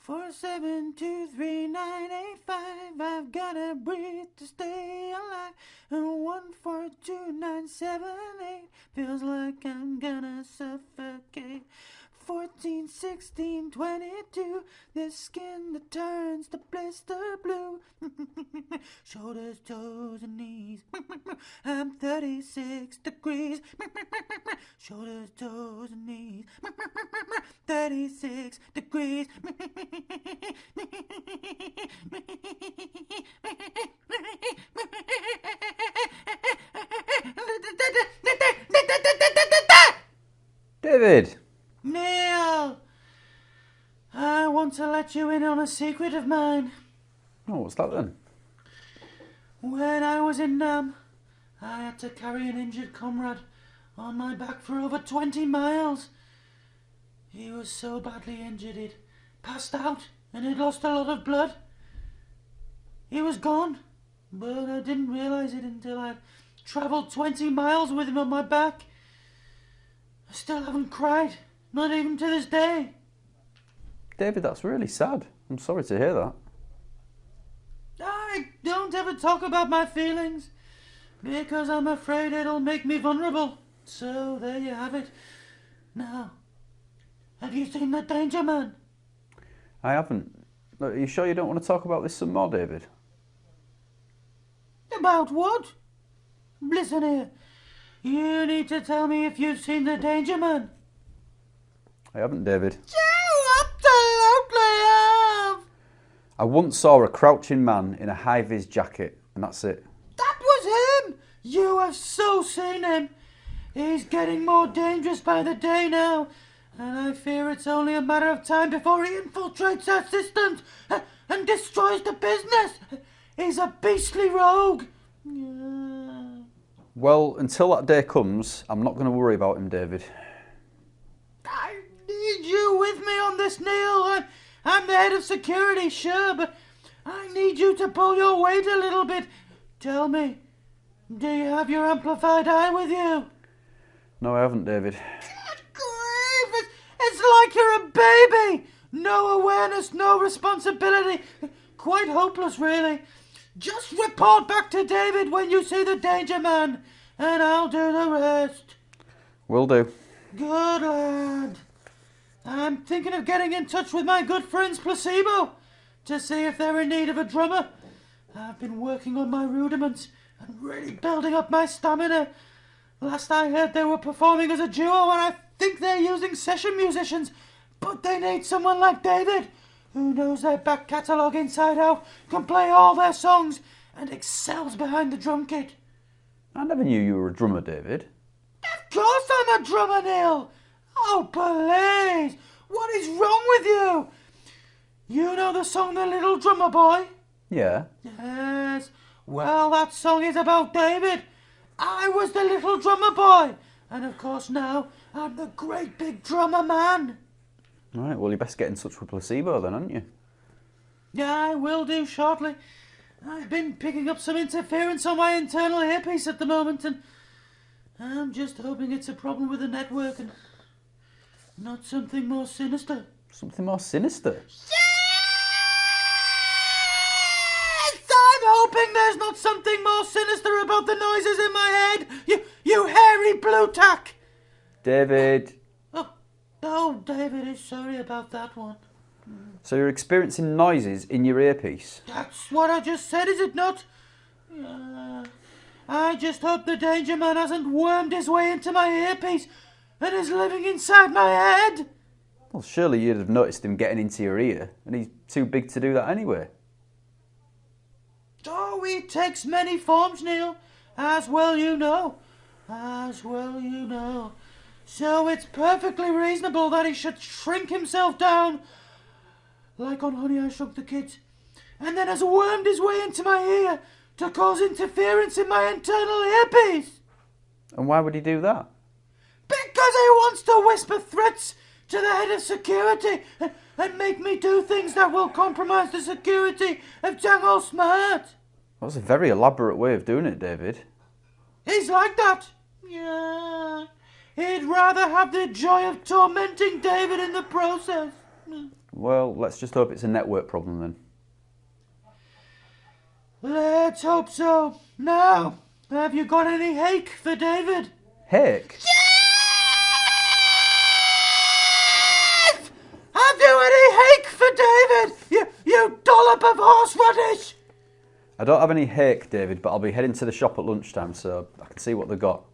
"4723985, I've gotta breathe to stay alive. And 142978, feels like I'm gonna suffocate. 14, 16, 22, this skin that turns to blister blue. Shoulders, toes, and knees. I'm 36 degrees. Shoulders, toes, and knees. 36 degrees. David! Neil! I want to let you in on a secret of mine. Oh, what's that then? When I was in Nam, I had to carry an injured comrade on my back for over 20 miles. He was so badly injured he'd passed out and he'd lost a lot of blood. He was gone, but I didn't realise it until I'd travelled 20 miles with him on my back. I still haven't cried, not even to this day. David, that's really sad. I'm sorry to hear that. I don't ever talk about my feelings, because I'm afraid it'll make me vulnerable. So there you have it. Now, have you seen the Danger Man? I haven't. Are you sure you don't want to talk about this some more, David? About what? Listen here. You need to tell me if you've seen the Danger Man. I haven't, David. You absolutely have! I once saw a crouching man in a high-vis jacket, and that's it. That was him! You have so seen him. He's getting more dangerous by the day now, and I fear it's only a matter of time before he infiltrates our systems and destroys the business. He's a beastly rogue. Well, until that day comes, I'm not going to worry about him, David. I need you with me on this, Neil. I'm the head of security, sure, but I need you to pull your weight a little bit. Tell me, do you have your amplified eye with you? No, I haven't, David. Good grief! It's like you're a baby! No awareness, no responsibility. Quite hopeless, really. Just report back to David when you see the Danger Man, and I'll do the rest. Will do. Good lad. I'm thinking of getting in touch with my good friends Placebo to see if they're in need of a drummer. I've been working on my rudiments and really building up my stamina. Last I heard they were performing as a duo, and I think they're using session musicians, but they need someone like David, who knows their back catalogue inside out, can play all their songs, and excels behind the drum kit. I never knew you were a drummer, David. Of course I'm a drummer, Neil. Oh, please. What is wrong with you? You know the song The Little Drummer Boy? Yeah. Yes. Well, that song is about David. I was the little drummer boy. And of course now I'm the great big drummer man. Right, well, you best get in touch with Placebo then, aren't you? Yeah, I will do shortly. I've been picking up some interference on my internal earpiece at the moment, and I'm just hoping it's a problem with the network and not something more sinister. Something more sinister? Yes! I'm hoping there's not something more sinister about the noises in my head. You hairy blue tack. David. Oh, David is sorry about that one. So you're experiencing noises in your earpiece? That's what I just said, is it not? I just hope the Danger Man hasn't wormed his way into my earpiece and is living inside my head. Well, surely you'd have noticed him getting into your ear, and he's too big to do that anyway. Oh, he takes many forms, Neil, as well you know. As well you know. So it's perfectly reasonable that he should shrink himself down, like on Honey, I Shrunk the Kids, and then has wormed his way into my ear to cause interference in my internal earpiece. And why would he do that? Because he wants to whisper threats to the head of security and make me do things that will compromise the security of Dangle Smart. That's a very elaborate way of doing it, David. He's like that. Yeah. He'd rather have the joy of tormenting David in the process. Well, let's just hope it's a network problem then. Let's hope so. Now, have you got any hake for David? Hake? Yes! Have you any hake for David? You dollop of horseradish! I don't have any hake, David, but I'll be heading to the shop at lunchtime, so I can see what they got.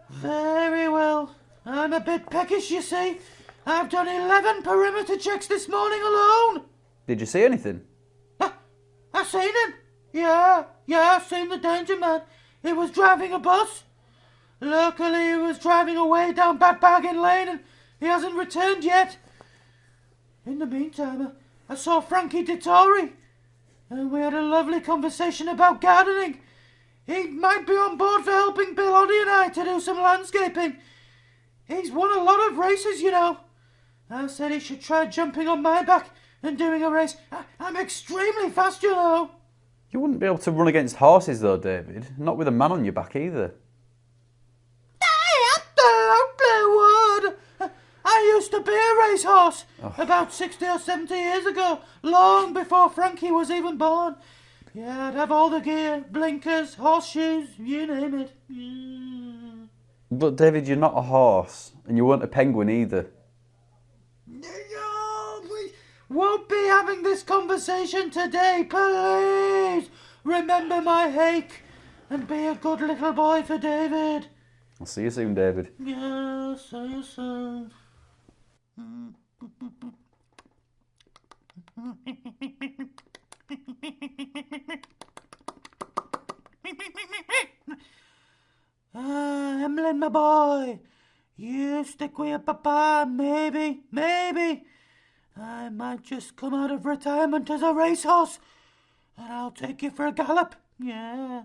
Very well. I'm a bit peckish, you see. I've done 11 perimeter checks this morning alone. Did you see anything? I seen him. Yeah, I've seen the danger man. He was driving a bus. Luckily, he was driving away down Badbaggin Lane and he hasn't returned yet. In the meantime, I saw Frankie Dettori and we had a lovely conversation about gardening. He might be on board for helping Bill Oddie and I to do some landscaping. He's won a lot of races, you know. I said he should try jumping on my back and doing a race. I'm extremely fast, you know. You wouldn't be able to run against horses though, David. Not with a man on your back either. I absolutely would. I used to be a racehorse about 60 or 70 years ago, long before Frankie was even born. Yeah, I'd have all the gear, blinkers, horseshoes, you name it. Yeah. But David, you're not a horse, and you weren't a penguin either. No, we won't be having this conversation today, please. Remember my hake and be a good little boy for David. I'll see you soon, David. Yeah, see you soon. Emlyn, my boy, you stick with your papa, maybe. I might just come out of retirement as a racehorse, and I'll take you for a gallop. Yeah,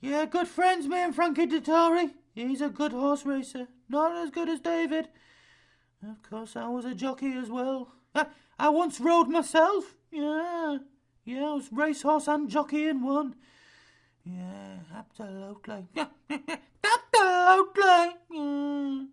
good friends, me and Frankie Dettori. He's a good horse racer, not as good as David. Of course, I was a jockey as well. I once rode myself. Yeah, I was racehorse and jockey in one. Yeah, absolutely. Absolutely. Yeah.